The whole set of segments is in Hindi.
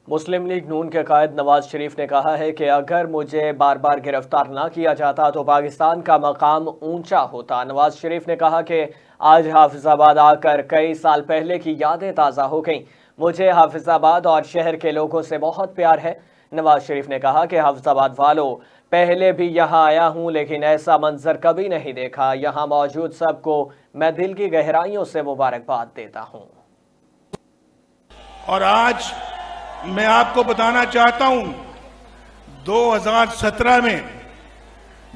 मुस्लिम लीग नून के कायद नवाज शरीफ ने कहा है कि अगर मुझे बार बार गिरफ्तार ना किया जाता तो पाकिस्तान का मकाम ऊंचा होता। नवाज शरीफ ने कहा कि आज हाफिजाबाद आकर कई साल पहले की यादें ताज़ा हो गईं। मुझे हाफिजाबाद और शहर के लोगों से बहुत प्यार है। नवाज शरीफ ने कहा कि हाफिजाबाद वालों, पहले भी यहाँ आया हूँ लेकिन ऐसा मंजर कभी नहीं देखा। यहाँ मौजूद सबको मैं दिल की गहराइयों से मुबारकबाद देता हूँ। और आज मैं आपको बताना चाहता हूं, 2017 में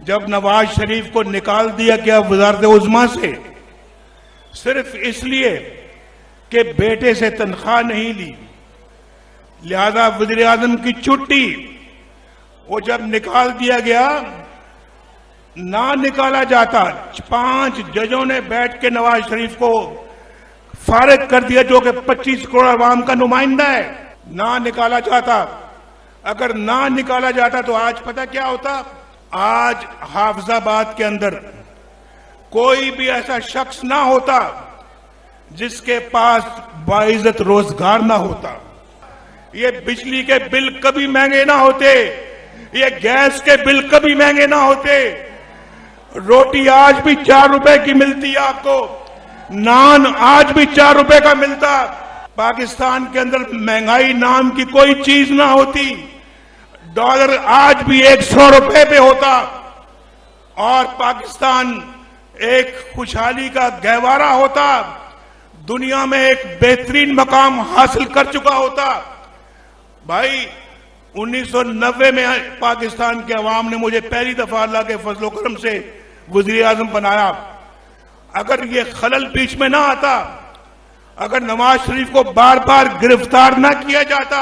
जब नवाज शरीफ को निकाल दिया गया वज़ारत उज़्मा से, सिर्फ इसलिए कि बेटे से तनख्वाह नहीं ली, लिहाजा वज़ीर आज़म की छुट्टी वो जब निकाल दिया गया, ना निकाला जाता 5 जजों ने बैठ के नवाज शरीफ को फारिग कर दिया, जो कि 25 करोड़ आवाम का नुमाइंदा है। ना निकाला जाता, अगर ना निकाला जाता तो आज पता क्या होता? आज हाफिजाबाद के अंदर कोई भी ऐसा शख्स ना होता जिसके पास बाइज्जत रोजगार ना होता। ये बिजली के बिल कभी महंगे ना होते, ये गैस के बिल कभी महंगे ना होते। रोटी आज भी 4 रुपए की मिलती है आपको, नान आज भी 4 रुपए का मिलता। पाकिस्तान के अंदर महंगाई नाम की कोई चीज ना होती, डॉलर आज भी 100 रुपए पे होता और पाकिस्तान एक खुशहाली का गहवारा होता, दुनिया में एक बेहतरीन मकाम हासिल कर चुका होता। भाई 1990 में पाकिस्तान के अवाम ने मुझे पहली दफा अल्लाह के फजलो करम से वजीर आजम बनाया। अगर ये खलल बीच में ना आता, अगर नवाज शरीफ को बार बार गिरफ्तार ना किया जाता,